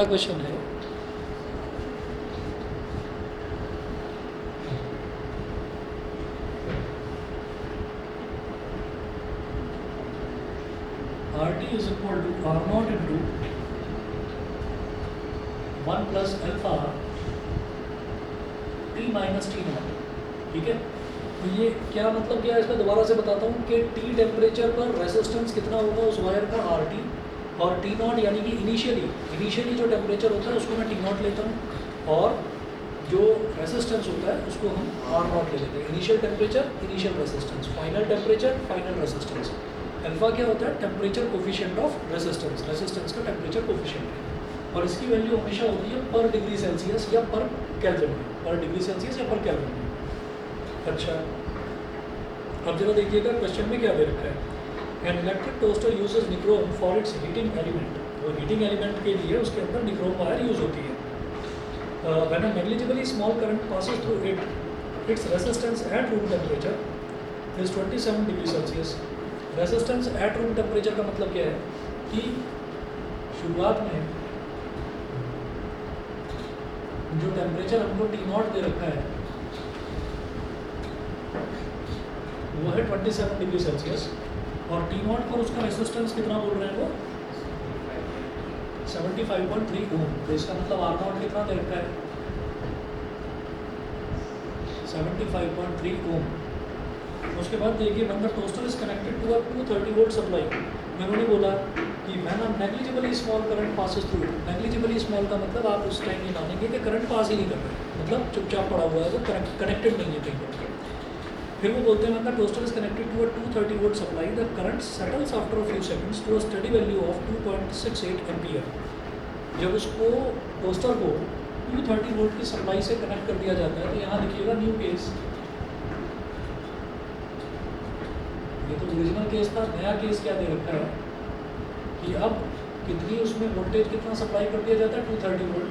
Question है RT is equal to R naught into 1 plus alpha T minus T nought. ठीक है, तो ये क्या मतलब क्या है इसमें दोबारा से बताता हूँ कि T टेम्परेचर पर रेजिस्टेंस कितना होगा उस वायर का RT, और T नॉट यानी कि इनिशियली जो टेम्परेचर होता है उसको मैं T नॉट लेता हूँ, और जो रेजिस्टेंस होता है उसको हम R नॉट ले लेते हैं। Initial temperature, initial resistance, final temperature, final resistance. Alpha क्या होता है? Temperature coefficient of resistance, resistance का टेम्परेचर कोफिशिएंट है, और इसकी वैल्यू हमेशा होती है पर डिग्री सेल्सियस या पर केल्विन में, पर डिग्री सेल्सियस या पर केल्विन में। अच्छा, अब जरा देखिएगा क्वेश्चन में क्या दे रखा है। An electric toaster uses nichrome for its heating element. वो हीटिंग एलिमेंट के लिए उसके अंदर निक्रोम वायर यूज होती है। When a negligibly small current passes through it, its resistance at room temperature is 27 degree Celsius. Resistance at room temperature का मतलब क्या है कि शुरुआत में जो टेम्परेचर हमको टी नॉट दे रखा है वो है 27 डिग्री सेल्सियस, और टी नॉट पर उसका रेजिस्टेंस कितना बोल रहे हैं वो 75.3 ओम। तो इसका मतलब आर नॉट कितना दे रखा है 75.3 ओम। उसके बाद देखिए when the toaster is connected to a 230 volt supply, मैं उन्होंने बोला कि when a negligibly small current passes through. Negligibly small का मतलब आप उस टाइम ये मानेंगे कि करंट पास ही नहीं कर रहे, मतलब चुपचाप पड़ा हुआ है, वो कनेक्टेड नहीं है कहीं पर। फिर वो बोलते हैं when the toaster is connected to a 230 volt supply, the current settles after a few seconds to a steady value of 2.68 ampere. जब उसको टोस्टर को 230 वोल्ट की सप्लाई से कनेक्ट कर दिया जाता है, तो यहाँ लिखिएगा न्यू केस। ये तो ओरिजिनल केस था, नया केस क्या दे रखा है कि अब कितनी उसमें वोल्टेज कितना सप्लाई कर दिया जाता है 230 वोल्ट,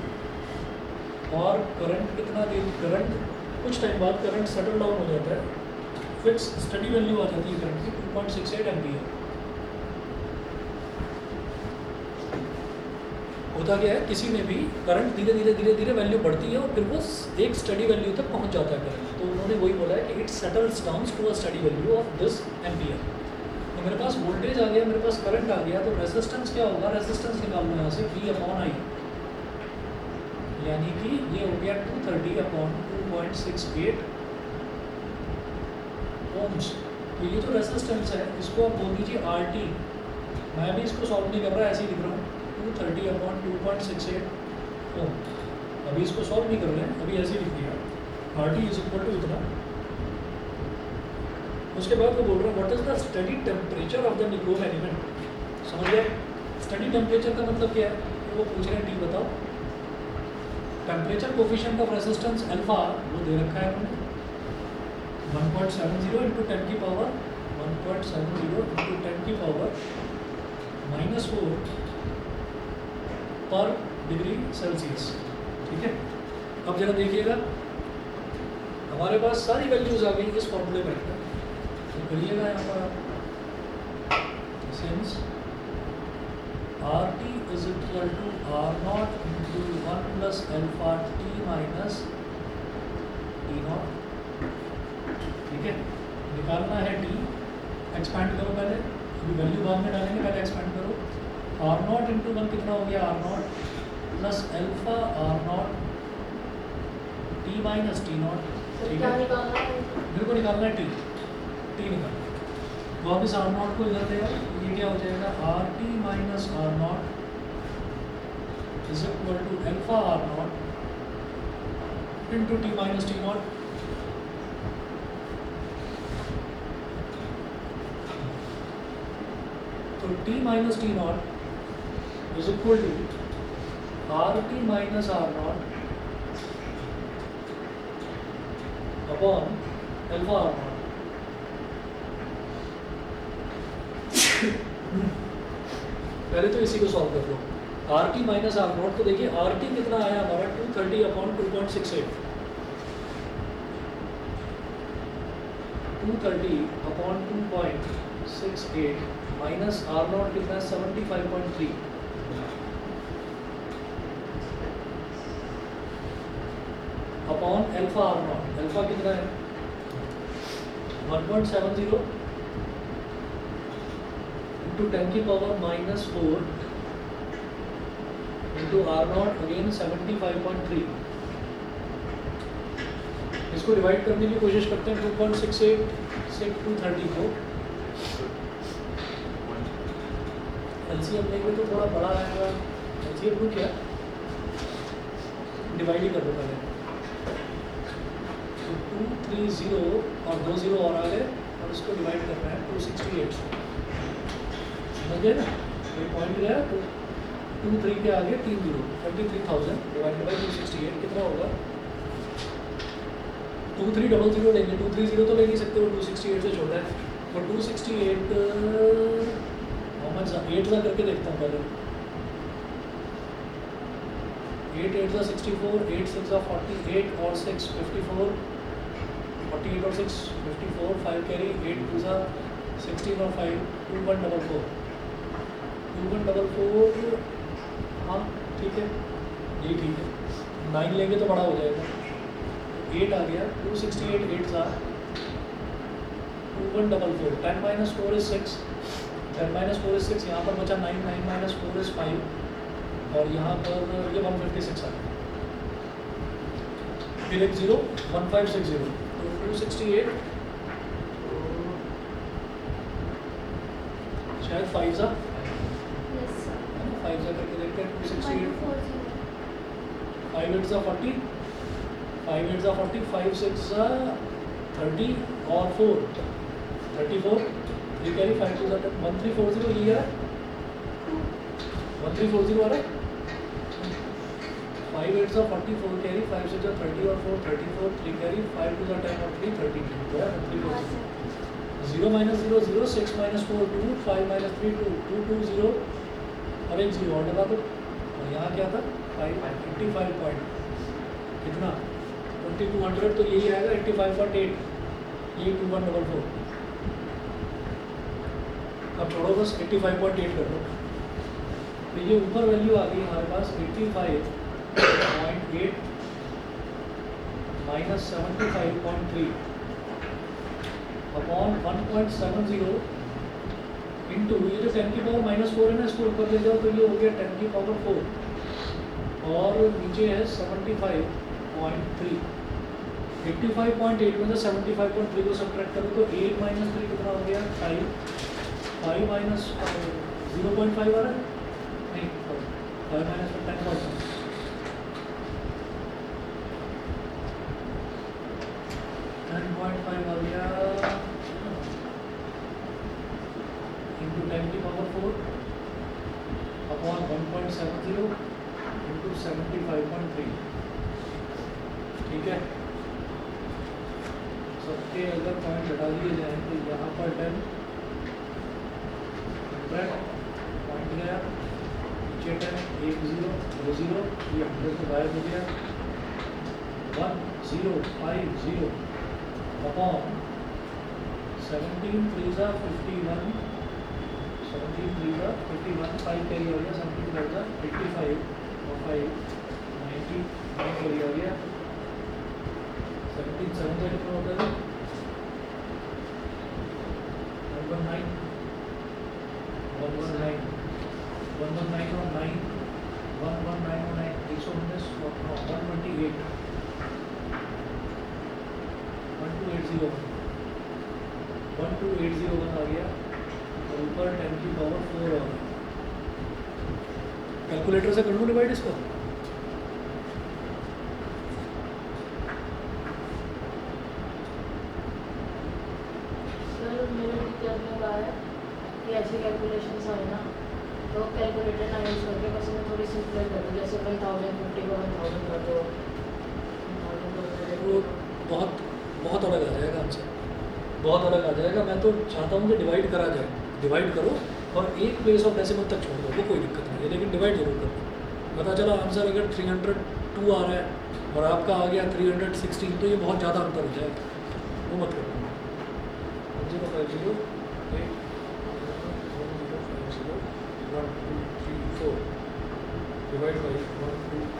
और करंट कितना दे, करंट कुछ टाइम बाद करंट सेटल डाउन हो जाता है, फिक्स स्टडी वैल्यू आ जाती है करंट की 2.68 एम्पियर। होता क्या है, किसी में भी करंट धीरे धीरे वैल्यू बढ़ती है और फिर वो एक स्टडी वैल्यू तक पहुंच जाता है करंट। तो उन्होंने वही बोला है कि it settles down to a study value of this ampere. तो मेरे पास वोल्टेज आ गया, मेरे पास करंट आ गया, तो रेजिस्टेंस क्या होगा, रेजिस्टेंस निकालना है यहाँ से V/I, यानी कि ये हो गया 230/2.68 ओम्स। तो ये जो रेजिस्टेंस है इसको आप बोल दीजिए RT। मैं भी इसको सॉल्व नहीं कर रहा, ऐसे ही लिख रहा हूँ 230/2.68 ओम। अभी इसको सॉल्व नहीं कर रहे हैं, अभी ऐसे ही लिख दिया RT इज इक्वल टू इतना। उसके बाद वो बोल रहे हैं what is the study temperature of the nichrome element. समझ गए? स्टडी टेम्परेचर का मतलब क्या है, तो वो पूछ रहे हैं T बताओ। Temperature coefficient of resistance alpha वो दे रखा है हमने 1.70 इंटू 10 की पावर 1.70 इंटू 10 की पावर -4 पर डिग्री सेल्सियस। ठीक है, अब जरा देखिएगा हमारे पास सारी वैल्यूज आ गई इस फॉर्मूले में, तो करिएगा यहाँ पर since RT is equal to R nought into 1 plus alpha T minus T nought. ठीक है, निकालना है T, एक्सपैंड करो पहले, अभी वैल्यू बाद में डालेंगे, पहले एक्सपैंड करो। R नॉट इंटू 1 कितना हो गया, R not plus alpha R not T minus T nought. ठीक है, मेरे को निकालना है T निकालना। वापस R नॉट को इधर देगा, ये क्या हो जाएगा RT minus R nought is equal to alpha R nought into T minus T nought. तो T minus T nought is equal to RT minus R nought upon alpha R nought. पहले तो इसी को सॉल्व कर लो। RT minus R nought, तो देखिए RT कितना आया हमारा 230/2.68, 230/2.68 माइनस R नॉट कितना है 75.3। Upon alpha R nought. Alpha कितना है 1.70 इंटू 10 की power -4 into R nought again 75.3। इसको डिवाइड करने की कोशिश करते हैं 2.68 से 230 को। एलसीएम लेंगे तो थोड़ा बड़ा आएगा। एलसीएम को क्या डिवाइड ही कर दो पहले। तो 230 और 2 0 और आ गए और इसको डिवाइड करना है 268 से। समझ गए ना, कोई पॉइंट गया तो 23 के आगे 3 0 23,000 डिवाइडेड बाई 268 कितना होगा 2300 लेंगे। 230 तो ले नहीं सकते, वो 268 से छोटा है। तो 268 8 सा करके देखता हूँ पहले। 8 8 सा 64, 8 6 सा 48 और 6 54, 48 और 6 54, 5 कैरी, 8 2 सा 16 और 5 2144 2144। हाँ ठीक है, यही ठीक है। 9 लेंगे तो बड़ा हो जाएगा। 8 आ गया 268 8 सा 2144 10 - 4 is 6 10 - 4 is 6। यहाँ पर बचा 9 9 - 4 is 5 और यहाँ पर ये 156 आ गया। फिर एक 0 1560 तो 268 शायद 5 सा 5 सा करके देखते हैं। 268 5 8 सा 40 5 8 सा 40 5 6 सा 30 और 4 34। ये कैरी 5 2 सा 1340 ये है 1340 आ रहा है। 5 8 सा 44 कैरी 5 6 सा 30 और 4 34 3 कैरी 5 2 सा 10 और 3 32 तो है 1340। 0 - 0 0 6 - 4 2 5 - 3 2 2 2 0 और एक 0 और लगा दो। और यहाँ क्या था 85 पॉइंट कितना 2200 तो यही आएगा 85.8 ये 2144। अब छोड़ो बस 85.8 कर दो। तो ये ऊपर वैल्यू आ गई हमारे पास 85.8 माइनस 75.3 अपॉन 1.70 इंटू ये जो 10 की पावर -4 है ना, इसको ऊपर ले जाओ तो ये हो गया 10 की पावर 4 और नीचे है 75.3। 85.8 में से 75.3 को सब्ट्रैक्ट करो तो 8 - 3 कितना हो गया 5 5 माइनस 0.5 आ रहा है नहीं 5 माइनस 10,000 10.5 आ गया इंटू 10 की पावर 4 अपॉन 1.70 इंटू 75.3। ठीक है, सबके अगर पॉइंट हटा दिए जाए तो यहाँ पर 10 पॉइंट गया नीचे 10 1 0 2 0 ये 100 से गायब हो गया 1 0 5 0 अपॉन 17 3 सा 51 17 3 सा 51 5 कैरी हो गया 17 4 सा 85 और 5 90 9 कैरी हो गया 17 7 से कितना होता है 119 119 119 और 9 119 और 9 119 और 128 1280 आ गया और ऊपर 10 की पावर 4 आ गया। कैलकुलेटर से कर लूँ डिवाइड इसको। ऐसे कैलकुलेशंस आए ना तो कैलकुलेटर ना यूज़ करके बस मैं थोड़ी सिंपल कर दूँ, जैसे 1050 को 1000 कर दो। वो बहुत अलग आ जाएगा हमसे, बहुत अलग आ जाएगा। मैं तो चाहता हूँ कि डिवाइड करा जाए, डिवाइड करो और एक प्लेस ऑफ डेसिमल तक छोड़ दो, वो कोई दिक्कत नहीं है, लेकिन डिवाइड जरूर करो। पता चला आंसर अगर 302 आ रहा है और आपका आ गया 316 तो ये बहुत ज़्यादा अंतर हो जाएगा, वो मत करो। 1050 8 1 2 3 4 डिवाइड बाई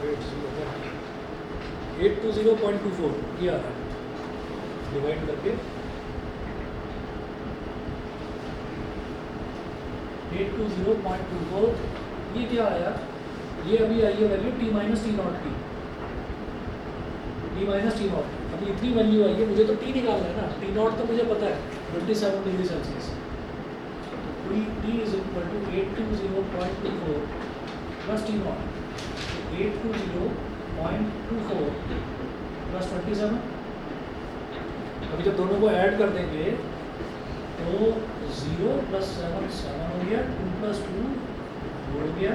1280 820.24 ये आ रहा है, डिवाइड करके 820.24 ये क्या आया, ये अभी आई है value T minus T not की, टी माइनस टी नॉट। अभी इतनी वैल्यू आई है, मुझे तो टी निकालना है ना, टी नॉट तो मुझे पता है 27 degree Celsius. T is equal to 820.24 plus T nought, 820.24 plus 27। अभी जब दोनों को ऐड कर देंगे तो 0 प्लस 7 7 हो गया, 2 प्लस 2 हो गया,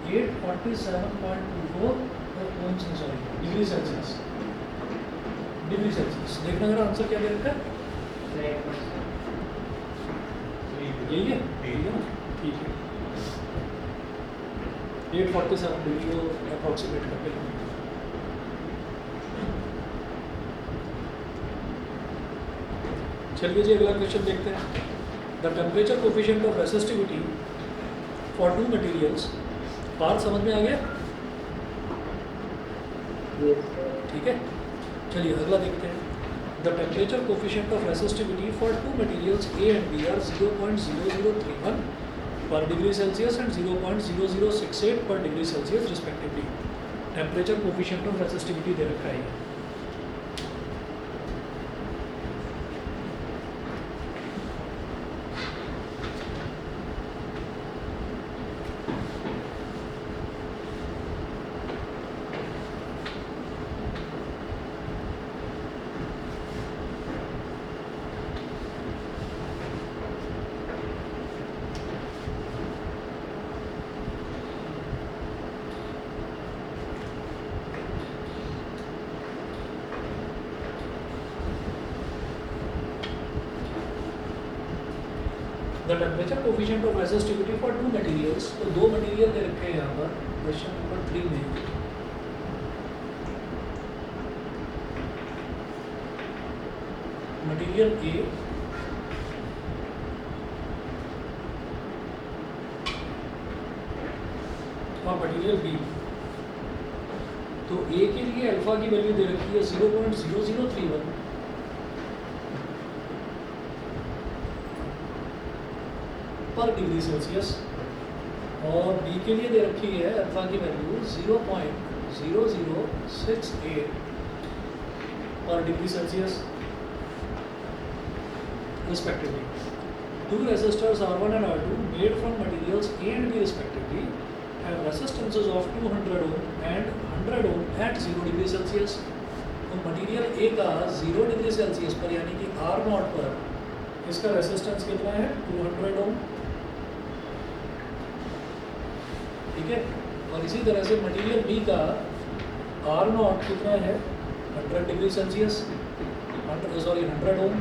847.24 sorry degree Celsius. Degree Celsius देखना मेरा आंसर क्या दे रखा है, यही है, ठीक है। 847 डिग्री को अप्रॉक्सीमेट करके। चलिए जी अगला क्वेश्चन देखते हैं। The temperature coefficient of resistivity for two materials, बात समझ में आ गया? ठीक है, चलिए अगला देखते हैं। The temperature coefficient of resistivity for two materials A and B are 0.0031 per degree Celsius and 0.0068 per degree Celsius respectively. Temperature coefficient of resistivity दे रखा है। The temperature coefficient of resistivity for two materials, तो दो material दे रखे हैं यहाँ पर question number 3 में। मटेरियल ए और मटेरियल बी। तो ए के लिए अल्फा की वैल्यू दे रखी है 0.0031 पर डिग्री सेल्सियस, और बी के लिए दे रखी है अल्फा की value 0.0068 per degree Celsius respectively. Two resistors R1 and R2 made from materials A and B respectively have resistances of 200 ohm and 100 ohm at 0 degree Celsius. तो material A का 0 degree Celsius पर यानी कि R0 पर इसका resistance कितना है 200 ओम, ठीक है। और इसी तरह से मटेरियल B का R0 कितना है 100 डिग्री सेल्सियस, 100 ओम।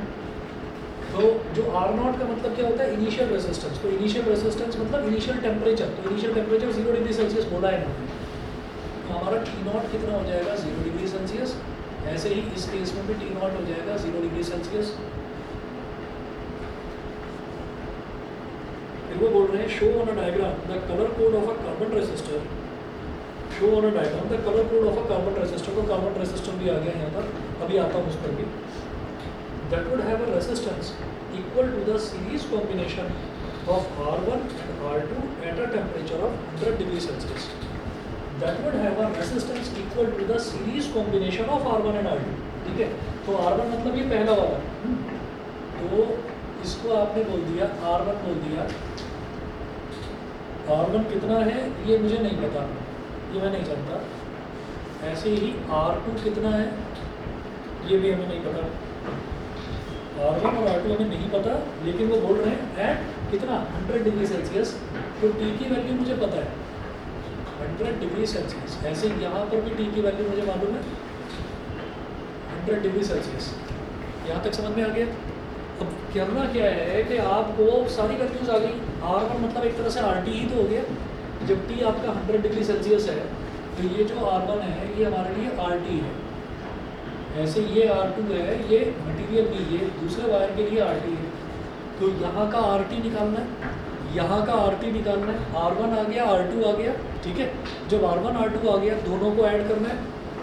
तो जो R0 का मतलब क्या होता है इनिशियल रेजिस्टेंस, तो इनिशियल रेजिस्टेंस मतलब इनिशियल टेम्परेचर, तो इनिशियल टेम्परेचर 0 डिग्री सेल्सियस बोला है ना, तो हमारा T0 कितना हो जाएगा 0 डिग्री सेल्सियस। ऐसे ही इस केस में भी T0 हो जाएगा 0 डिग्री सेल्सियस। फिर वो बोल रहे हैं show on a diagram the colour code of a carbon resistor, show on a diagram the colour code of a carbon resistor. तो कार्बन रेसिस्टर भी आ गया यहाँ पर, अभी आता हूँ उस पर भी। That would have a resistance equal to the series combination of R1 and R2 at a temperature of 100 degree Celsius. That would have a resistance equal to the series combination of R1 and R2. ठीक है, तो R1 मतलब ये पहला वाला, तो इसको आपने बोल दिया R1 बोल दिया। R1 कितना है ये मुझे नहीं पता, ये मैं नहीं जानता। ऐसे ही R2 कितना है ये भी हमें नहीं पता। R1 और R2 हमें नहीं पता, लेकिन वो बोल रहे हैं एट कितना 100 डिग्री सेल्सियस। तो T की वैल्यू मुझे पता है 100 डिग्री सेल्सियस। ऐसे यहाँ पर भी T की वैल्यू मुझे मालूम है 100 डिग्री सेल्सियस। यहाँ तक समझ में आ गया। अब करना क्या है कि आपको सारी वैल्यूज आ गई। R1 मतलब एक तरह से RT ही तो हो गया। जब T आपका 100 डिग्री सेल्सियस है तो ये जो R1 है ये हमारे लिए RT है। ऐसे ये R2 है, ये मटेरियल भी ये दूसरे वायर के लिए RT है। तो यहाँ का RT निकालना है, यहाँ का RT निकालना है। R1 आ गया, R2 आ गया, ठीक है। जब R1 R2 आ गया दोनों को ऐड करना है,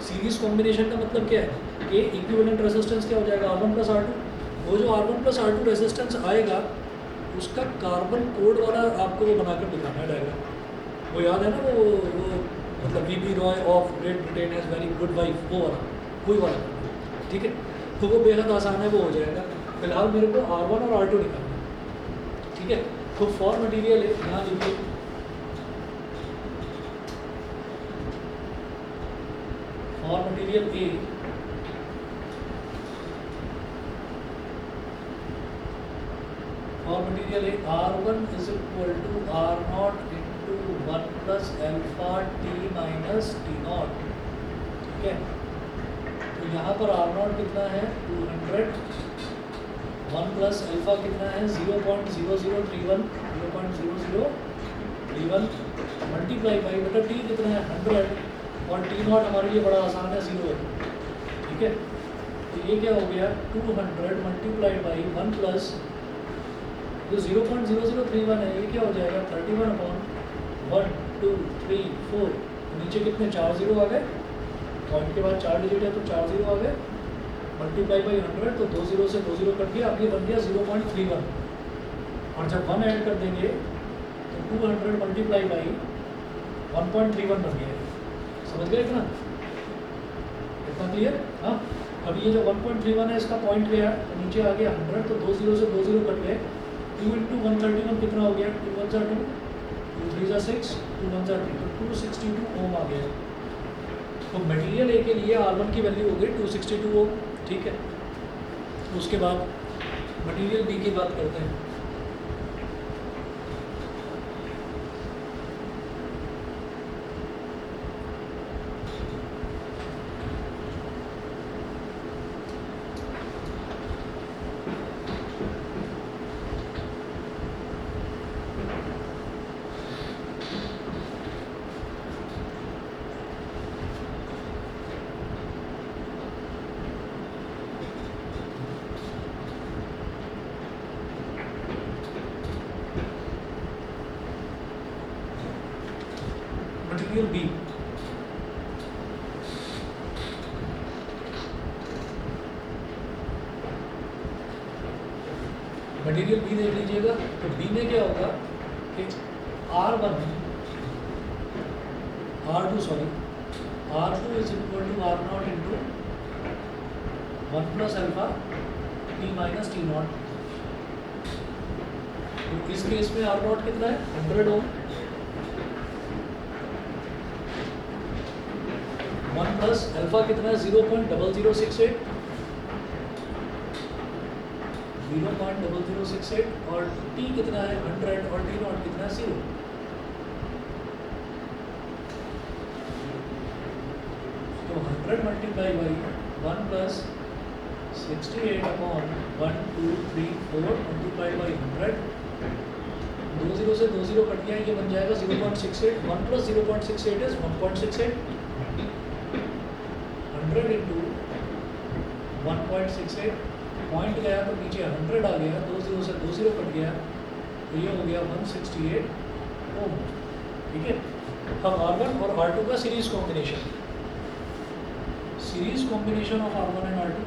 सीरीज कॉम्बिनेशन का मतलब क्या है कि इक्विवेलेंट रेजिस्टेंस क्या हो जाएगा R1 प्लस R2। वो जो R1 प्लस R2 रेजिस्टेंस आएगा उसका कार्बन कोड वाला आपको वो बनाकर दिखाना है डायग्राम। वो याद है ना वो मतलब V Roy of Great Britain has very good wife, वो वाला कोई वाला, ठीक है। तो वो बेहद आसान है, वो हो जाएगा। फिलहाल मेरे को R1 और R2 निकालना है, ठीक है। तो फॉर मटेरियल यहाँ लिखिए फॉर मटेरियल ए और मटेरियल है R1 is equal to R0 into 1 plus alpha T minus T nought, ठीक है। तो यहाँ पर R0 कितना है 200, 1 प्लस एल्फा कितना है 0.0031 मल्टीप्लाई बाई बटा टी कितना है 100 और टी नॉट हमारे लिए बड़ा आसान है 0 है, ठीक है। तो ये क्या हो गया 200 मल्टीप्लाइड बाई 1 प्लस जो 0.0031 है ये क्या हो जाएगा 31 अपॉन 1 2 3 4, नीचे कितने 4 जीरो आ गए, पॉइंट के बाद 4 डिजिट है तो 4 जीरो आ गए, मल्टीप्लाई बाई 100 तो 2 जीरो से 2 जीरो कट गया, अब ये बन गया 0.31 और जब 1 ऐड कर देंगे तो 200 मल्टीप्लाई बाई 1.31 बन गया। समझ गए इतना क्लियर? हाँ, अब ये जो 1.31 है इसका पॉइंट गया तो नीचे आ गया 100 तो 2 जीरो से 2 जीरो कट गए, 2 इंटू 131 कितना हो गया 2 1 2 2 3 6 2 1 3 तो 262 ओम आ गया। तो मटेरियल ए के लिए R1 की वैल्यू हो गई 262 ओम, ठीक है। उसके बाद मटेरियल बी की बात करते हैं। मटेरियल बी मटेरियल बी देख लीजिएगा। तो बी में क्या होगा कि R1 R2 sorry R2 is equal to R0 into 1 plus alpha T minus T nought. तो इस केस में R0 कितना है 100 ओम, 1 प्लस एल्फा कितना है 0.0068 और टी कितना है 100 और टी नॉट कितना है 0। तो 100 multiply by 1 plus 68 upon 1 2 3 4 multiply by 100, 2 zero से 2 जीरो कट गया, ये बन जाएगा 0.68, 1 प्लस 0.68 इज 1.68, 100 इंटू 1.68 पॉइंट गया तो नीचे 100 आ गया, 2 जीरो से 2 जीरो कट गया तो ये हो गया 168 ओम, ठीक है। अब R1 और R2 का series combination of R1 and R2।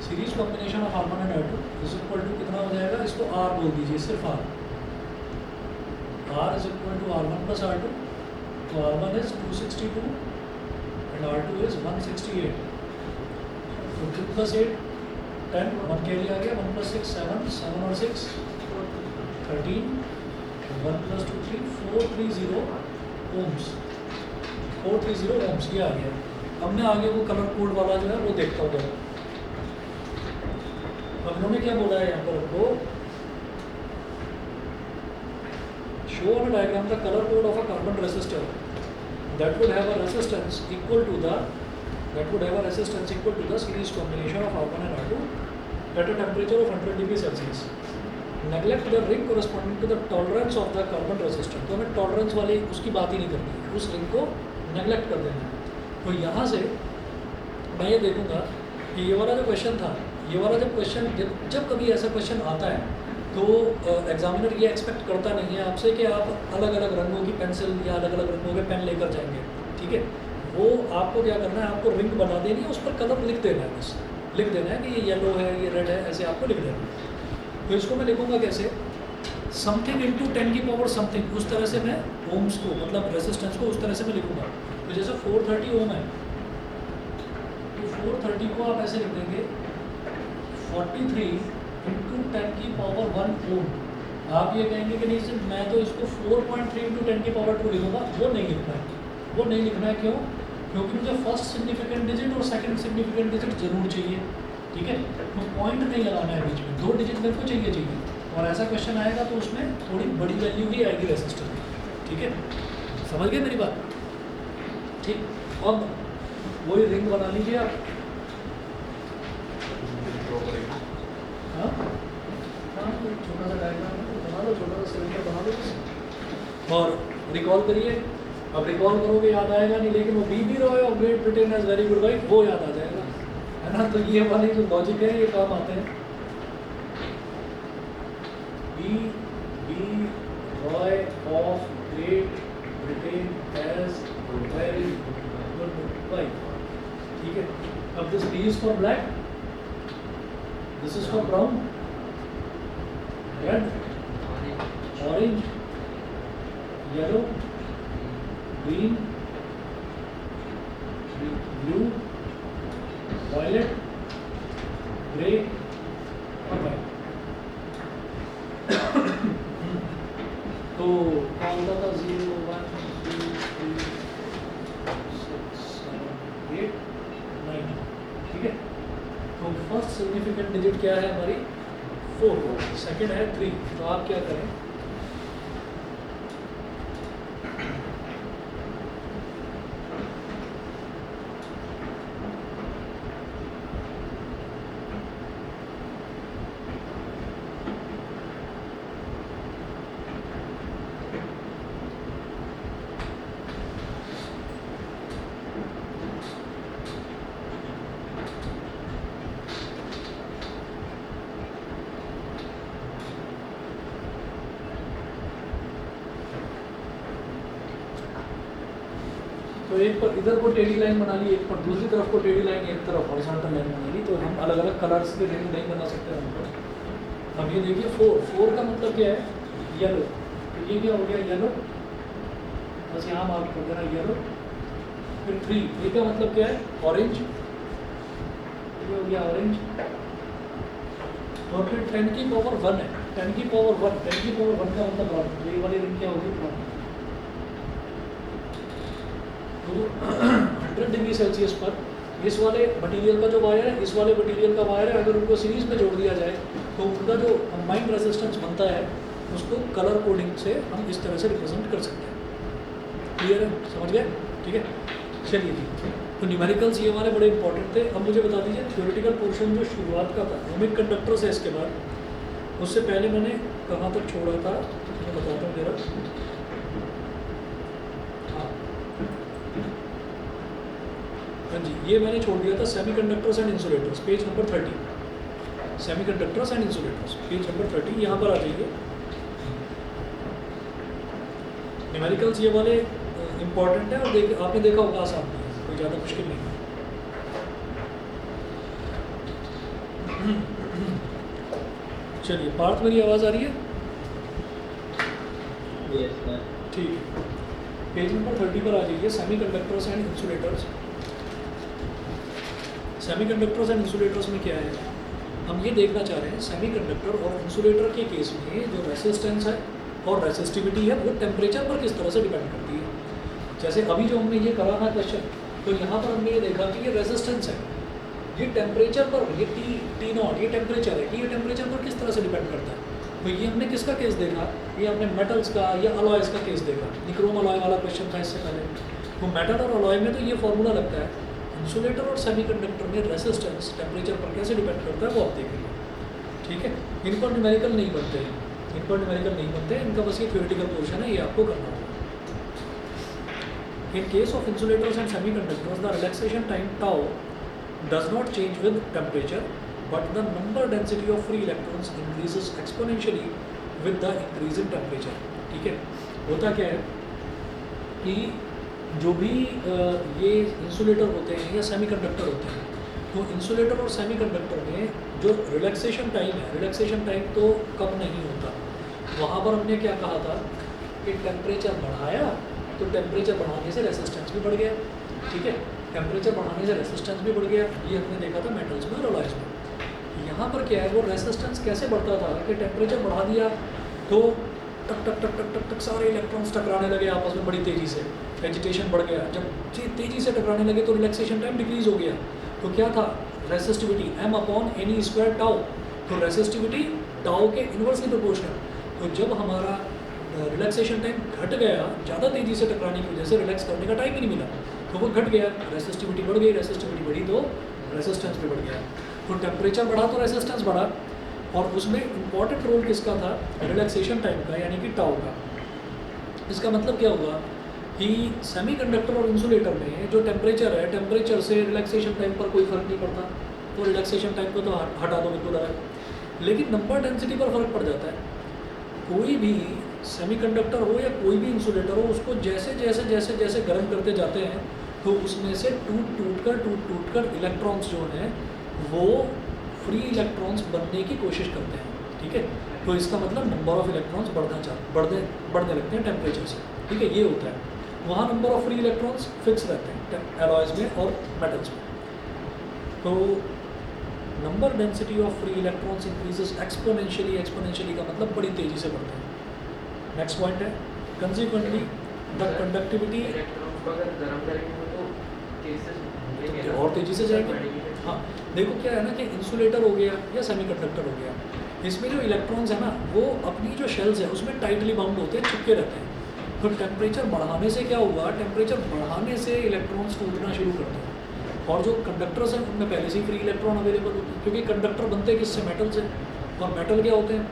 Series combination of R1 and R2 is equal to कितना हो जाएगा, इसको R बोल दीजिए, सिर्फ R is equal to R1 plus R2। तो R1 is 262 and R2 is 168। तो 2 प्लस 8 10, 1 कैरी आ गया, 1 प्लस 6 7, 7 और 6 13, 1 प्लस 2 3 430 ओम्स, 430 ओम्स ये आ गया। अब मैं आगे वो कलर कोड वाला जो है वो देखता हूँ। अब उन्होंने क्या बोला है यहाँ पर आपको, show on diagram the colour code of a carbon resistor that would have a resistance equal to the series combination of R1 and R2 at a temperature of 100 degree Celsius. Neglect the ring corresponding to the tolerance of the carbon resistor. तो हमें tolerance वाली उसकी बात ही नहीं करनी है, उस ring को नेगलेक्ट कर देना है। तो यहाँ से मैं ये देखूँगा कि ये वाला जो क्वेश्चन था ये वाला जब क्वेश्चन जब कभी ऐसा क्वेश्चन आता है तो एग्जामिनर ये एक्सपेक्ट करता नहीं है आपसे कि आप अलग अलग रंगों की पेंसिल या अलग अलग रंगों के पेन लेकर जाएंगे, ठीक है। वो आपको क्या करना है, आपको रिंग बना देनी है, उस पर कलर लिख देना है, बस लिख देना है कि ये येलो है, ये रेड है, ऐसे आपको लिख देना है। तो इसको मैं लिखूँगा कैसे, समथिंग इंटू 10 की पावर समथिंग, उस तरह से मैं ओम्स को मतलब रेजिस्टेंस को उस तरह से मैं लिखूँगा। तो जैसे 430 ओम है तो 430 को आप ऐसे लिख देंगे 43 इंटू 10 की पावर 1 ओम। आप ये कहेंगे कि नहीं सर मैं तो इसको 4.3 इंटू 10 की पावर 2 लिखूँगा, वो नहीं लिखना है। वो नहीं लिखना है, क्यों? क्योंकि मुझे फर्स्ट सिग्निफिकेंट डिजिट और सेकंड सिग्निफिकेंट डिजिट जरूर चाहिए, ठीक है। तो पॉइंट नहीं लगाना है बीच में, 2 डिजिट मेरे को चाहिए। और ऐसा क्वेश्चन आएगा तो उसमें थोड़ी बड़ी वैल्यू ही आएगी रेसिस्टर की, ठीक है। समझ गए मेरी बात? ठीक, अब वही रिंग बना लीजिए आप। हाँ हाँ, छोटा सा डायग्राम बना लो, छोटा सा सिलेंडर बना लो और रिकॉल करिए। अब रिकॉल करोगे याद आएगा नहीं, लेकिन वो बीबी रॉय और Great Britain as very good wife वो याद आ जाएगा, है ना। तो ये वाले जो लॉजिक है ये काम आते हैं। B B Roy of Great Britain as very good wife, ठीक है। अब this B is for black, this is for brown, red, orange, yellow, green, blue, violet, grey और white। तो क्या होता था 0 1 2 3 6 7 8 9, ठीक है। तो फर्स्ट सिग्निफिकेंट डिजिट क्या है हमारी 4, सेकंड है 3। तो आप क्या करें, तो एक पर इधर को टेढ़ी लाइन बना ली, एक पर दूसरी तरफ को टेढ़ी लाइन, एक तरफ हॉरिजॉन्टल लाइन बना ली। तो हम अलग अलग कलर्स के रिंग नहीं बना सकते हमको। अब ये देखिए 4 का मतलब क्या है, येलो। तो ये क्या हो गया येलो, बस यहाँ मार्क कर देना येलो। फिर 3, ये का मतलब क्या है ऑरेंज, ये हो गया ऑरेंज। और फिर 10 की पावर 1 है, 10 की पावर 1, 10 की पावर 1 का मतलब ब्राउन। ये वाली रिंग क्या होगी ब्राउन। तो 100 डिग्री सेल्सियस पर इस वाले मटेरियल का जो वायर है, इस वाले मटेरियल का वायर है, अगर उनको सीरीज में जोड़ दिया जाए तो उनका जो कंबाइंड रेजिस्टेंस बनता है उसको कलर कोडिंग से हम इस तरह से रिप्रेजेंट कर सकते हैं। क्लियर है, समझ गए? ठीक है, चलिए जी। तो न्यूमेरिकल्स ये हमारे बड़े इंपॉर्टेंट थे। अब मुझे बता दीजिए थ्योरेटिकल पोर्शन जो शुरुआत का था ओमिक कंडक्टर से, इसके बाद उससे पहले मैंने कहाँ तक छोड़ा था मैं बताता हूँ मेरा। हाँ जी, ये मैंने छोड़ दिया था semiconductors and insulators, page number 30। Semiconductors and insulators, page number 30। यहाँ पर आ जाइए। न्यूमेरिकल्स ये वाले इंपॉर्टेंट है और आपने देखा होगा आसान नहीं है, कोई ज़्यादा मुश्किल नहीं है। चलिए, पार्थ मेरी आवाज़ आ रही है? ठीक है, पेज नंबर 30 पर आ जाइए। Semiconductors and insulators. Semiconductors and insulators में क्या है, हम ये देखना चाह रहे हैं सेमीकंडक्टर और इंसुलेटर के केस में जो रेसिस्टेंस है और रेसिस्टिविटी है वो टेम्परेचर पर किस तरह से डिपेंड करती है। जैसे अभी जो हमने ये करा था क्वेश्चन, तो यहाँ पर हमने ये देखा कि ये रेसिस्टेंस है, ये टेम्परेचर पर, ये टी नॉट ये टेम्परेचर है, ये टेम्परेचर पर किस तरह से डिपेंड करता है। तो ये हमने किसका केस देखा, ये हमने मेटल्स का या अलॉयज़ का केस देखा। निक्रोम अलॉय वाला क्वेश्चन था इससे पहले। तो मेटल और अलॉय में तो ये फॉर्मूला लगता है। इंसुलेटर और सेमीकंडक्टर में रेसिस्टेंस टेम्परेचर पर कैसे डिपेंड करता है वो आप देखेंगे, ठीक है। इन पर न्यूमेरिकल नहीं बनते हैं, इन पर न्यूमेरिकल नहीं बनते, इनका बस ये थ्योरेटिकल पोर्शन है, ये आपको करना होगा। In case of insulators and semiconductors the relaxation time tau does not change with temperature but the number density of free electrons increases exponentially with the increase in temperature. ठीक है, होता क्या है कि जो भी ये इंसुलेटर होते हैं या सेमीकंडक्टर होते हैं, तो इंसुलेटर और सेमीकंडक्टर में जो रिलैक्सेशन टाइम है, रिलैक्सेशन टाइम तो कम नहीं होता। वहाँ पर हमने क्या कहा था कि टेम्परेचर बढ़ाया तो टेम्परेचर बढ़ाने से रेसिस्टेंस भी बढ़ गया। ठीक है, टेम्परेचर बढ़ाने से रेसिस्टेंस भी बढ़ गया, ये हमने देखा था मेटल्स में और अलॉयज में। यहाँ पर क्या है, वो रेसिस्टेंस कैसे बढ़ता था कि टेम्परेचर बढ़ा दिया तो टक टक टक टक टक टक सारे इलेक्ट्रॉन्स टकराने लगे आपस में बड़ी तेज़ी से, एजिटेशन बढ़ गया। जब तेज़ी से टकराने लगे तो रिलैक्सेशन टाइम डिक्रीज हो गया। तो क्या था, resistivity m upon N E square tau, तो रेसिस्टिविटी टाउ के इन्वर्सली प्रोपोर्शनल। तो जब हमारा रिलैक्सेशन टाइम घट गया, ज़्यादा तेज़ी से टकराने की वजह से रिलैक्स करने का टाइम ही नहीं मिला, तो वो घट गया, रेसिस्टिविटी बढ़ गई, रेसिस्टिविटी बढ़ी तो रेसिस्टेंस भी बढ़ गया। तो टेम्परेचर बढ़ा तो रेसिस्टेंस बढ़ा, और उसमें इम्पॉर्टेंट रोल किसका था, रिलैक्सेशन टाइम का, यानी कि टाउ का। इसका मतलब क्या हुआ कि सेमीकंडक्टर और इंसुलेटर में जो टेम्परेचर है, टेम्परेचर से रिलैक्सेशन टाइम पर कोई फ़र्क नहीं पड़ता, तो रिलैक्सेशन टाइम को तो हटा दो बिल्कुल अलग, लेकिन नंबर डेंसिटी पर फ़र्क पड़ जाता है। कोई भी सेमीकंडक्टर हो या कोई भी इंसुलेटर हो, उसको जैसे जैसे जैसे जैसे गर्म करते जाते हैं तो उसमें से टूट टूट कर इलेक्ट्रॉन्स जो हैं वो फ्री इलेक्ट्रॉन्स बनने की कोशिश करते हैं। ठीक है, तो इसका मतलब नंबर ऑफ इलेक्ट्रॉन्स बढ़ने लगते हैं टेम्परेचर से। ठीक है, ये होता है। वहाँ number of free electrons fix रहते हैं एलॉयज में और मेटल्स में। तो number density of free electrons increases exponentially, exponentially का मतलब बड़ी तेज़ी से बढ़ते हैं। नेक्स्ट पॉइंट है कंसिक्वेंटली द कंडक्टिविटी, अगर गर्म करेंगे तो तेजी और तेज़ी से जाएगी। हाँ, देखो क्या है ना कि इंसुलेटर हो गया या सेमीकंडक्टर हो गया, इसमें जो इलेक्ट्रॉन्स है ना वो अपनी जो शेल्स है उसमें टाइटली बाउंड होते हैं, चिपके रहते हैं। तो टेम्परेचर बढ़ाने से क्या हुआ, टेम्परेचर बढ़ाने से इलेक्ट्रॉन्स टूटना शुरू करते हैं, और जो कंडक्टर्स हैं उनमें पहले से ही फ्री इलेक्ट्रॉन अवेलेबल होते हैं, क्योंकि कंडक्टर बनते हैं किससे, मेटल से। और मेटल क्या होते हैं,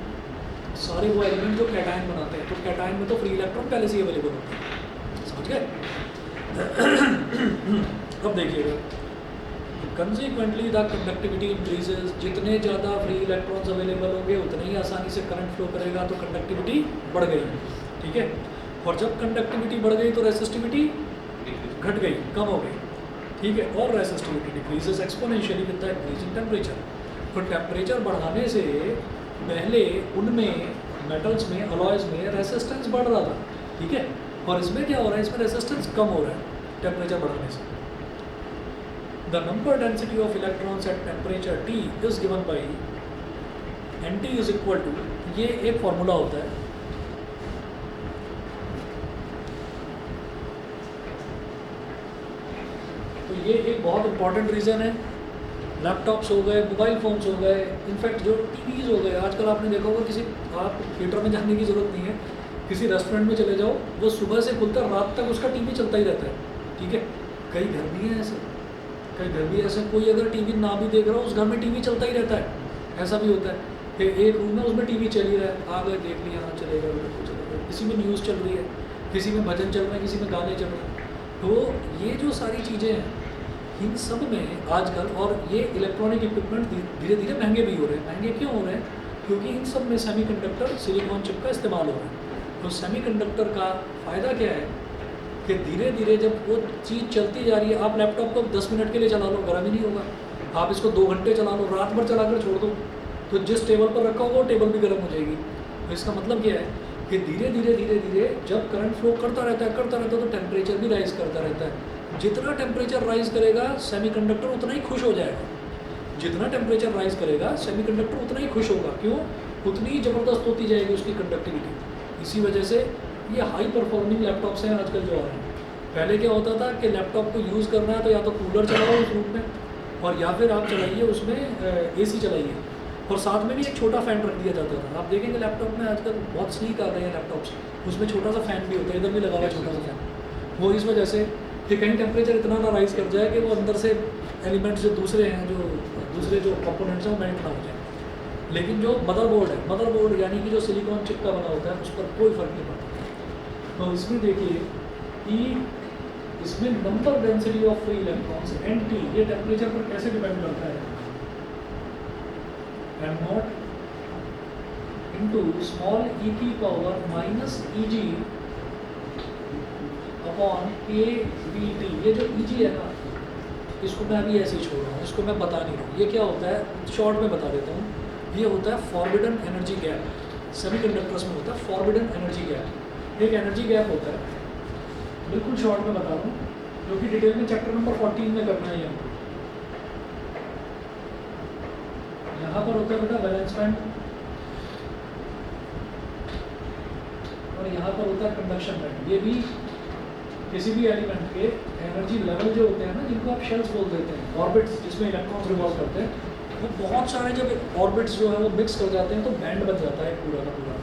सारे वो एलिमेंट जो कैटायन बनाते हैं, तो कैटायन में तो फ्री इलेक्ट्रॉन पहले से ही अवेलेबल होते हैं। समझ गए? अब देखिएगा, कंसिक्वेंटली द कंडक्टिविटी इंक्रीजेज, जितने ज़्यादा फ्री इलेक्ट्रॉन्स अवेलेबल होंगे उतने ही आसानी से करंट फ्लो करेगा, तो कंडक्टिविटी बढ़ गई। ठीक है, और जब कंडक्टिविटी बढ़ गई तो रेसिस्टिविटी घट गई, कम हो गई। ठीक है, और resistivity decreases exponentially with the increase in temperature. तो टेम्परेचर बढ़ाने से पहले उनमें मेटल्स में, अलॉयज में रेसिस्टेंस बढ़ रहा था। ठीक है, और इसमें क्या हो रहा है, इसमें रेसिस्टेंस कम हो रहा है टेम्परेचर बढ़ाने से। The number density of electrons at temperature T is given by NT is equal to, ये एक फॉर्मूला होता है, तो ये एक बहुत इंपॉर्टेंट रीज़न है। लैपटॉप्स हो गए, मोबाइल फ़ोन्स हो गए, इनफैक्ट जो टीवीज़ हो गए, आजकल आपने देखा होगा, किसी आप थिएटर में जाने की ज़रूरत नहीं है, किसी रेस्टोरेंट में चले जाओ, वो सुबह से खुलता रात तक उसका टीवी चलता ही रहता है। ठीक है, कई घर भी हैं ऐसे, कई घर भी ऐसे, कोई अगर टीवी ना भी देख रहा हो उस घर में टीवी चलता ही रहता है। ऐसा भी होता है कि एक रूम में उसमें टीवी चल ही रहा है, आ गए देख लिया, हाँ चलेगा चलेगा, किसी में न्यूज़ चल रही है, किसी में भजन चल रहे हैं, किसी में गाने चल रहे हैं। तो ये जो सारी चीज़ें हैं, इन सब में आजकल, और ये इलेक्ट्रॉनिक इक्विपमेंट धीरे धीरे महंगे भी हो रहे हैं। महंगे क्यों हो रहे हैं, क्योंकि इन सब में सेमीकंडक्टर, सिलिकॉन चिप का इस्तेमाल हो रहा है। तो सेमीकंडक्टर का फ़ायदा क्या है कि धीरे धीरे जब वो चीज़ चलती जा रही है, आप लैपटॉप को 10 मिनट के लिए चला लो, गर्म ही नहीं होगा। आप इसको 2 घंटे चला लो, रात भर चला कर छोड़ दो, तो जिस टेबल पर रखा होगा वो टेबल भी गर्म हो जाएगी। तो इसका मतलब क्या है कि धीरे धीरे जब करंट फ्लो करता रहता है तो टेम्परेचर भी राइज़ करता रहता है। जितना टेम्परेचर राइज़ करेगा सेमीकंडक्टर उतना ही खुश हो जाएगा, जितना टेम्परेचर राइज़ करेगा सेमीकंडक्टर उतना ही खुश होगा। क्यों? उतनी ही ज़बरदस्त होती जाएगी उसकी कंडक्टिविटी। इसी वजह से ये हाई परफॉर्मिंग लैपटॉप्स हैं आजकल जो आ रहे हैं। पहले क्या होता था कि लैपटॉप को यूज़ करना है तो या तो कूलर चलाओ उस रूम में, और या फिर आप चलाइए उसमें AC चलाइए, और साथ में भी एक छोटा फ़ैन रख दिया जाता था। आप देखेंगे लैपटॉप में आजकल बहुत स्लीक आ गए हैं लैपटॉप्स, उसमें छोटा सा फ़ैन भी होता है, इधर भी लगा हुआ है छोटा सा फ़ैन। वो इस वजह से कि कहीं टेम्परेचर इतना ना राइज़ कर जाए कि वो अंदर से एलिमेंट्स जो दूसरे हैं, जो दूसरे जो कंपोनेंट्स हैं वो मेल्ट ना हो जाए। लेकिन जो मदरबोर्ड यानी कि जो सिलिकॉन चिप का बना होता है, उस पर कोई फ़र्क नहीं पड़ता। तो इसमें देखिए कि इसमें number density of free electrons NT, ये टेम्परेचर पर कैसे डिपेंड करता है। M nought into small E की power minus E G upon A B T. ये जो ई जी है ना, इसको मैं अभी ऐसे ही छोड़ रहा हूँ, इसको मैं बता नहीं रहा हूँ। ये क्या होता है, शॉर्ट में बता देता हूँ। ये होता है फॉरबिडन एनर्जी गैप। सेमीकंडक्टर्स में होता है फॉरबिडन एनर्जी गैप। एक एनर्जी गैप होता है, बिल्कुल शॉर्ट में बता रहा हूँ, जो कि डिटेल में चैप्टर नंबर 14 में करना है। यहाँ पर होता है बेटा वैलेंस बैंड, और यहाँ पर होता है कंडक्शन बैंड। ये भी किसी भी एलिमेंट के एनर्जी लेवल जो होते हैं ना, जिनको आप शेल्स बोल देते हैं, ऑर्बिट्स जिसमें इलेक्ट्रॉन्स रिवॉल्व करते हैं, वो बहुत सारे जब ऑर्बिट्स जो है वो मिक्स कर जाते हैं तो बैंड बन जाता है पूरा का पूरा।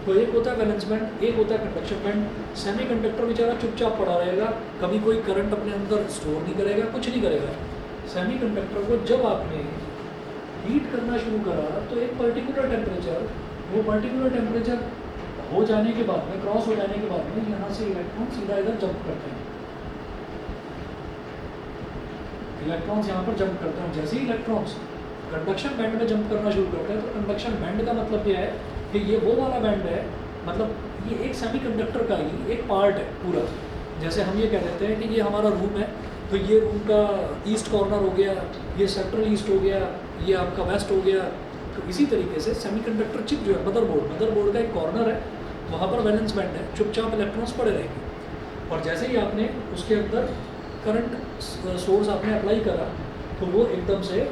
तो एक होता है वैलेंस बैंड, एक होता है कंडक्शन बैंड। सेमीकंडक्टर बेचारा चुपचाप पड़ा रहेगा, कभी कोई करंट अपने अंदर स्टोर नहीं करेगा, कुछ नहीं करेगा। सेमीकंडक्टर को जब आपने हीट करना शुरू करा तो एक पर्टिकुलर टेम्परेचर, वो पर्टिकुलर टेम्परेचर हो जाने के बाद में, क्रॉस हो जाने के बाद में, यहाँ से इलेक्ट्रॉन सीधा इधर जंप करते हैं। इलेक्ट्रॉन्स यहाँ पर जंप करते हैं। जैसे ही इलेक्ट्रॉन्स कंडक्शन बैंड में जंप करना शुरू करते हैं तो कंडक्शन बैंड का मतलब यह है कि ये वो वाला बैंड है, मतलब ये एक सेमीकंडक्टर का ही एक पार्ट है पूरा। जैसे हम ये कह देते हैं कि ये हमारा रूम है, तो ये रूम का ईस्ट कॉर्नर हो गया, ये सेंट्रल ईस्ट हो गया, ये आपका वेस्ट हो गया। तो इसी तरीके से सेमीकंडक्टर चिप जो है, मदरबोर्ड का एक कॉर्नर है, वहाँ पर वैलेंस बैंड है, चुपचाप इलेक्ट्रॉन्स पड़े रहेंगे। और जैसे ही आपने उसके अंदर करंट सोर्स आपने अप्लाई करा तो वो एकदम से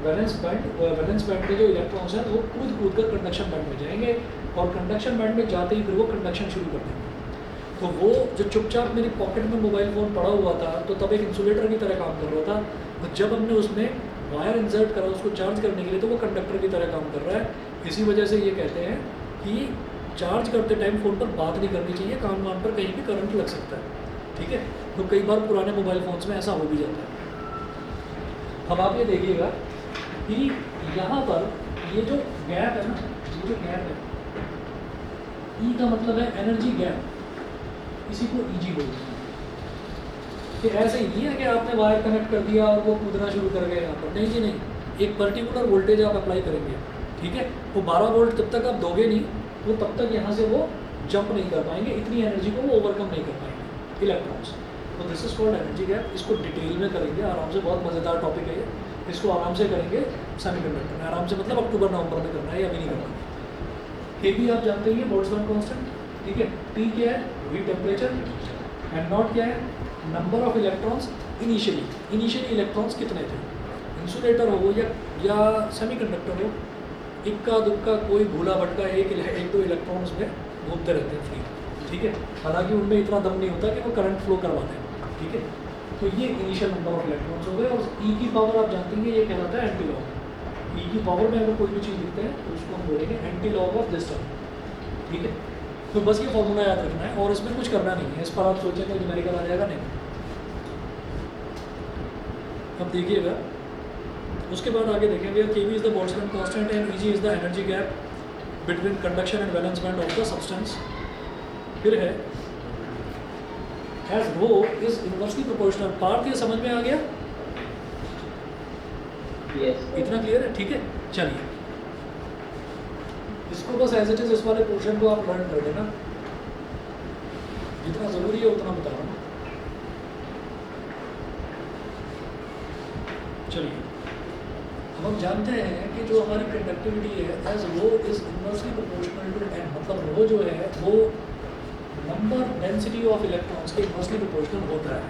वैलेंस बैंड के जो इलेक्ट्रॉन्स हैं वो कूद कर कंडक्शन बैंड में जाएंगे, और कंडक्शन बैंड में जाते ही फिर वो कंडक्शन शुरू कर देंगे। तो वो जो चुपचाप मेरी पॉकेट में मोबाइल फ़ोन पड़ा हुआ था, तो तब एक इंसुलेटर की तरह काम कर रहा था, तो जब हमने उसमें वायर इंसर्ट करा उसको चार्ज करने के लिए, तो वो कंडक्टर की तरह काम कर रहा है। इसी वजह से ये कहते हैं कि चार्ज करते टाइम फ़ोन पर बात नहीं करनी चाहिए, कान वान पर कहीं भी करंट लग सकता है, ठीक है। तो कई बार पुराने मोबाइल फ़ोन्स में ऐसा हो भी जाता है। अब आप ये देखिएगा कि यहाँ पर ये जो गैप है ना, ये जो गैप है, ई का मतलब है एनर्जी गैप, इसी को ई जी बोलते हैं। कि ऐसे ही नहीं है कि आपने वायर कनेक्ट कर दिया और वो कूदना शुरू कर गया यहाँ पर, नहीं जी नहीं, एक पर्टिकुलर वोल्टेज आप अप्लाई करेंगे, ठीक है। वो 12 वोल्ट जब तक आप दोगे नहीं, वो तब तक यहाँ से वो जंप नहीं कर पाएंगे, इतनी एनर्जी को वो ओवरकम नहीं कर पाएंगे इलेक्ट्रॉन्स। तो this is called energy gap. इसको डिटेल में करेंगे आराम से, बहुत मज़ेदार टॉपिक है ये, इसको आराम से करेंगे सेमीकंडक्टर में, आराम से मतलब अक्टूबर नवंबर में करना है या अभी नहीं करना। के भी आप जानते हैं बोल्ट्जमैन कांस्टेंट, ठीक है। टी क्या है, वी टेम्परेचर, एंड नॉट क्या है, number of electrons initially electrons कितने थे। इंसुलेटर हो या सेमीकंडक्टर हो, इक्का दुक्का कोई भूला भटका एक दो इलेक्ट्रॉन्स में घूमते रहते हैं फ्री, ठीक है। हालांकि उनमें इतना दम नहीं होता कि वो करंट फ्लो करवा दें, ठीक है। तो ये इनिशियल नंबर ऑफ इलेक्ट्रॉन्स हो गए। और ई की पावर आप जानते हैं, ये कहलाता है एंटी लॉग। ई की पावर में अगर कोई भी चीज़ लिखते हैं तो उसको हम बोलेंगे anti log of this term, ठीक है। तो बस ये फॉर्मूला याद रखना है और इसमें कुछ करना नहीं है। इस पर आप सोचें तो न्यूमेरिकल आ जाएगा, नहीं। अब देखिएगा उसके बाद आगे देखेंगे, K V is the Boltzmann constant and E G is the energy gap between conduction and valence band of the substance. फिर है as rho is inversely proportional. Part ये समझ में आ गया? यस। इतना क्लियर है, ठीक है। चलिए इसको बस एज इट इज इस वाले पोर्शन को आप लर्न कर देना, जितना ज़रूरी है उतना बता रहा हूँ। चलिए अब हम जानते हैं कि जो हमारी कंडक्टिविटी है as rho is inversely proportional to N, मतलब रो जो है वो नंबर डेंसिटी ऑफ इलेक्ट्रॉन्स के इनवर्सली प्रोपोर्शनल होता है।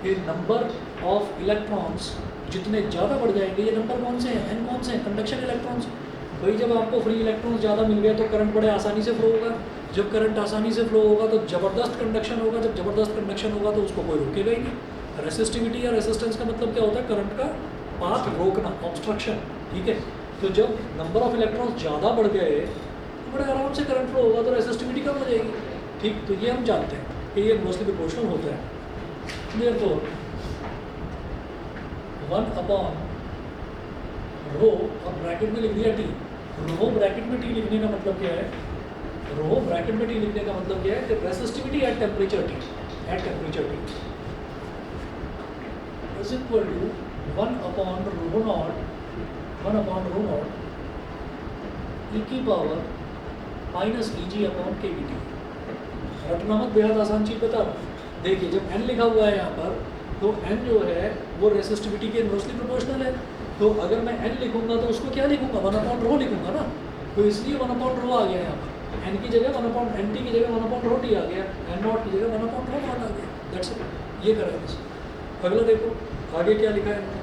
ये नंबर ऑफ इलेक्ट्रॉन्स जितने ज़्यादा बढ़ जाएंगे, ये नंबर कौन से हैं, एन कौन से हैं, कंडक्शन इलेक्ट्रॉन्स। भाई जब आपको फ्री इलेक्ट्रॉन्स ज़्यादा मिल गए तो करंट बड़े आसानी से फ्लो होगा। जब करंट आसानी से फ्लो होगा तो ज़बरदस्त कंडक्शन होगा। जब ज़बरदस्त कंडक्शन होगा तो उसको कोई रोकेगा ही नहीं। रेसिस्टिविटी या रेसिस्टेंस का मतलब क्या होता है, करंट का पाथ रोकना, ऑब्स्ट्रक्शन, ठीक है। तो जब नंबर ऑफ इलेक्ट्रॉन्स ज़्यादा बढ़ गए तो बड़े आराम से करंट फ्लो होगा, तो रेसिस्टिविटी कम हो जाएगी, ठीक। तो ये हम जानते हैं कि ये इनवर्सली प्रोपोर्शनल होता है। देयरफॉर 1 अपॉन रो, अब ब्रैकेट में लिख दिया टी। रो ब्रैकेट में टी लिखने का मतलब क्या है, रो ब्रैकेट में टी लिखने का मतलब क्या है कि resistivity at temperature T is equal to 1 upon rho naught E की power minus E G upon K V T. रटना मत, बेहद आसान चीज़ बता रहा हूँ। देखिए जब n लिखा हुआ है यहाँ पर, तो n जो है वो रेसिस्टिविटी के इनवर्सली प्रोपोर्शनल है। तो अगर मैं n लिखूंगा तो उसको क्या लिखूंगा, 1/ρ लिखूंगा ना। तो इसलिए 1/ρ आ गया यहाँ पर, n की जगह 1/nt की जगह 1/ρt आ गया, n नॉट की जगह 1/ρ आ गया। दैट्स इट, ये करा बस। अगला देखो आगे क्या लिखा है इन्होंने।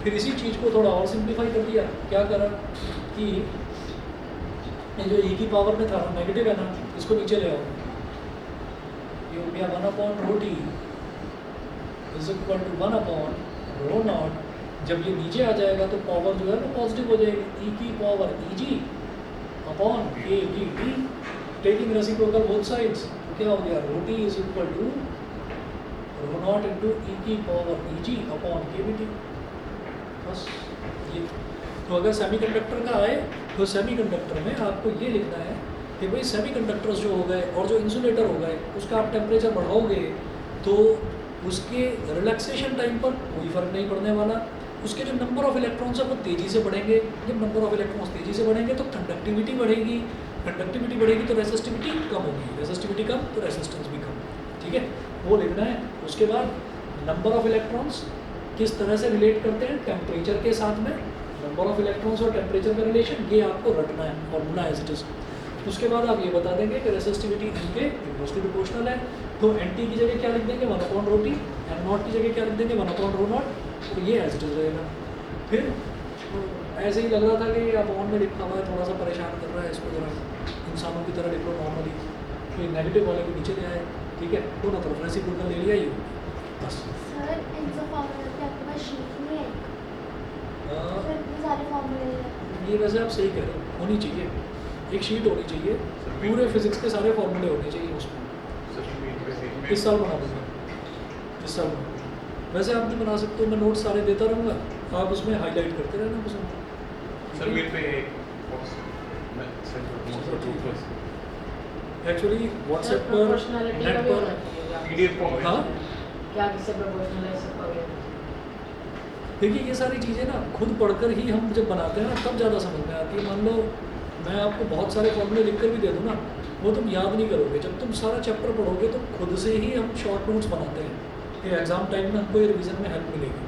फिर इसी चीज़ को थोड़ा और सिंप्लीफाई कर दिया। क्या करा कि ये जो e की पावर में था नेगेटिव है ना, इसको नीचे ले आओ। ये हो गया 1/ρt इज इक्वल टू 1/ρ0। जब ये नीचे आ जाएगा तो पावर जो है वो पॉजिटिव हो जाएगी, e की power E G upon K V T, taking reciprocal both sides. तो क्या हो गया, ρt is equal to ρ0 into E की power E G upon K V T. बस ये। तो अगर सेमीकंडक्टर का आए तो सेमीकंडक्टर में आपको ये लिखना है कि भाई सेमीकंडक्टर्स जो हो गए और जो इंसुलेटर हो गए उसका आप टेम्परेचर बढ़ाओगे तो उसके रिलैक्सेशन टाइम पर कोई फ़र्क नहीं पड़ने वाला। उसके जो नंबर ऑफ इलेक्ट्रॉन्स है वो तेज़ी से बढ़ेंगे। जब नंबर ऑफ इलेक्ट्रॉन्स तेज़ी से बढ़ेंगे तो कंडक्टिविटी बढ़ेगी, कंडक्टिविटी बढ़ेगी तो रेसिस्टिविटी कम होगी, रेसिस्टिविटी कम तो रेसिस्टेंस भी कम। ठीक है, वो लिखना है। उसके बाद नंबर ऑफ इलेक्ट्रॉन्स किस तरह से रिलेट करते हैं टेम्परेचर के साथ में, नंबर ऑफ इलेक्ट्रॉन्स और टेम्परेचर का रिलेशन, ये आपको रटना है फॉर्मूला एज इट इज। उसके बाद आप ये बता देंगे कि रेसिस्टिविटी इनके इनवर्सली प्रोपोर्शनल है, तो एन टी की जगह क्या लिख देंगे 1/ρt, एन नॉट की जगह क्या लिख देंगे 1/ρ0। तो ये एज इट इज रहेगा। फिर ऐसे ही लग रहा था कि अपॉन में लिखा हुआ है, थोड़ा सा परेशान कर रहा है, इसको जरा इंसानों की तरह लिख लो नॉर्मली। तो नेगेटिव वाले को नीचे ले आए, ठीक है, दोनों तरफ रेसिप्रोकल ले लिया ये बस। सर इनका फॉर्मूला क्या आपके पास शीट नहीं है? सर इतने सारे फॉर्मूले हैं। ये वैसे आप सही कह रहे हो, होनी चाहिए एक शीट होनी चाहिए, पूरे फिजिक्स के सारे फॉर्मूले होने चाहिए उसमें। इस साल बना दूँगा, इस साल बना। वैसे आप भी बना सकते हो, मैं नोट्स सारे देता रहूँगा, आप उसमें हाईलाइट करते रहना उसमें। सर मेरे पे एक्चुअली व्हाट्सएप पर प्रोपोर्शनैलिटी नेट का भी पर होना चाहिए। PDF format. हाँ क्या किससे प्रोपोर्शनल है सब का। देखिए ये सारी चीज़ें ना खुद पढ़कर ही हम जब बनाते हैं ना तब ज़्यादा समझ में आती है। मान लो मैं आपको बहुत सारे फॉर्मूले लिख कर भी दे दूँ ना, वो तुम याद नहीं करोगे। जब तुम सारा चैप्टर पढ़ोगे तो खुद से ही हम शॉर्ट नोट्स बनाते हैं कि एग्ज़ाम टाइम में हमको ये रिवीजन में हेल्प मिलेगी।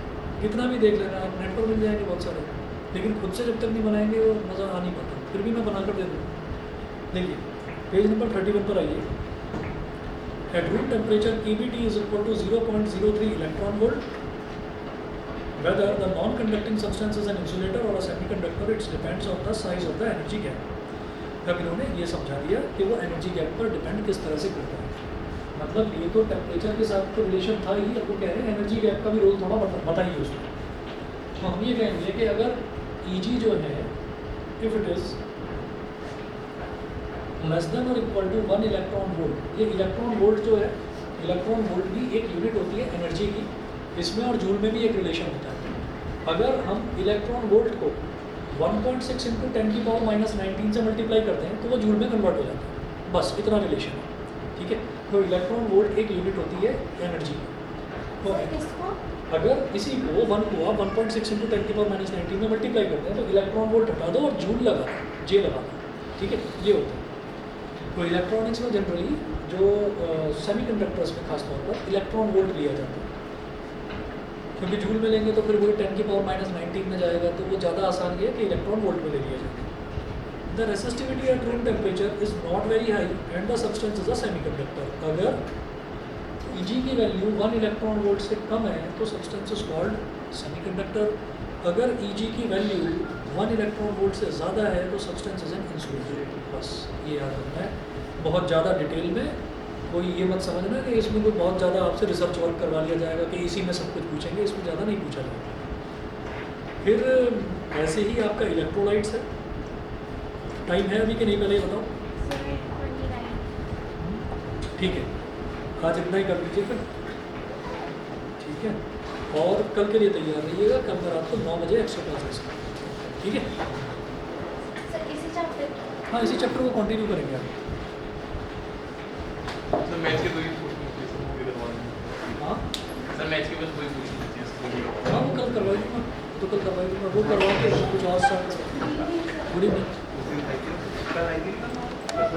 कितना भी देख लेना, आप नेट पर मिल जाएंगे बहुत सारे, लेकिन खुद से जब तक नहीं बनाएंगे वो मज़ा आ नहीं पाता। फिर भी मैं बना कर दे दूँ। देखिए पेज नंबर 31 पर आइए। At room temperature EBT is equal to 0.03 electron volt. Whether the non-conducting substance is an insulator or a semiconductor, it depends on the size of the energy gap. अब इन्होंने ये समझा दिया कि वो एनर्जी गैप पर डिपेंड किस तरह से करता है। मतलब ये तो टेम्परेचर के साथ तो रिलेशन था ही, अब वो कह रहे हैं एनर्जी गैप का भी रोल थोड़ा बताइए उसमें। तो हम ये कहेंगे कि अगर EG जो है if it is less than और इक्वल टू 1 इलेक्ट्रॉन वोल्ट, ये इलेक्ट्रॉन वोल्ट जो है, इलेक्ट्रॉन वोल्ट भी एक यूनिट होती है एनर्जी की, इसमें और जूल में भी एक रिलेशन होता है। अगर हम इलेक्ट्रॉन वोल्ट को 1.6 इंटू 10⁻⁻19 से मल्टीप्लाई करते हैं तो वो जूल में कन्वर्ट हो जाता है। बस इतना रिलेशन है, ठीक है। तो इलेक्ट्रॉन वोल्ट एक यूनिट होती है एनर्जी की। तो किसको? अगर इसी को 1 को आप 1.6 इंटू 10⁻⁻19 में मल्टीप्लाई करते हैं तो इलेक्ट्रॉन वोल्ट हटा दो और जूल लगा दो, जे लगा दो, ठीक है, ये होता है। तो इलेक्ट्रॉनिक्स में जनरली जो सेमीकंडक्टर्स में खासतौर पर इलेक्ट्रॉन वोल्ट लिया जाता है, क्योंकि जूल में लेंगे तो फिर वही 10⁻⁻19 में जाएगा, तो वो ज़्यादा आसान है कि इलेक्ट्रॉन वोल्ट में ले लिया जाएगा। The resistivity eight room temperature is not very high and the substance is a semiconductor. अगर Eg की वैल्यू 1 इलेक्ट्रॉन वोल्ट से कम है तो सब्सटेंस इज कॉल्ड सेमीकंडक्टर। अगर Eg की वैल्यू 1 इलेक्ट्रॉन वोल्ट से ज़्यादा है तो सब्सटेंस इज एन इंसुलेटर। बस ये याद रखना है। बहुत ज़्यादा डिटेल में कोई ये मत समझना कि इसमें कोई बहुत ज़्यादा आपसे रिसर्च वर्क करवा लिया जाएगा कि इसी में सब कुछ पूछेंगे, इसमें ज़्यादा नहीं पूछा जाएगा। फिर ऐसे ही आपका इलेक्ट्रोलाइट्स है। टाइम है अभी कि नहीं, पहले बताओ। 29। ठीक है, आज इतना ही कर लीजिए फिर, ठीक है। और कल के लिए तैयार रहिएगा, कल मैं रात को 9 बजे एक्स्ट्रा क्लासेस, ठीक है। सर इसी चैप्टर? हाँ, इसी चैप्टर को कंटिन्यू करेंगे आप। सर मैच के 2 ही पूछनी सर, मूवी करवा देंगे। हाँ सर मैच के बस 2 ही पूछनी चाहिए। हाँ, वो कल करवाई दूँगा, तो कल करवाई दूँगा, वो करवा के कुछ और स्टार्ट करेंगे। Good evening. कल आई थी ना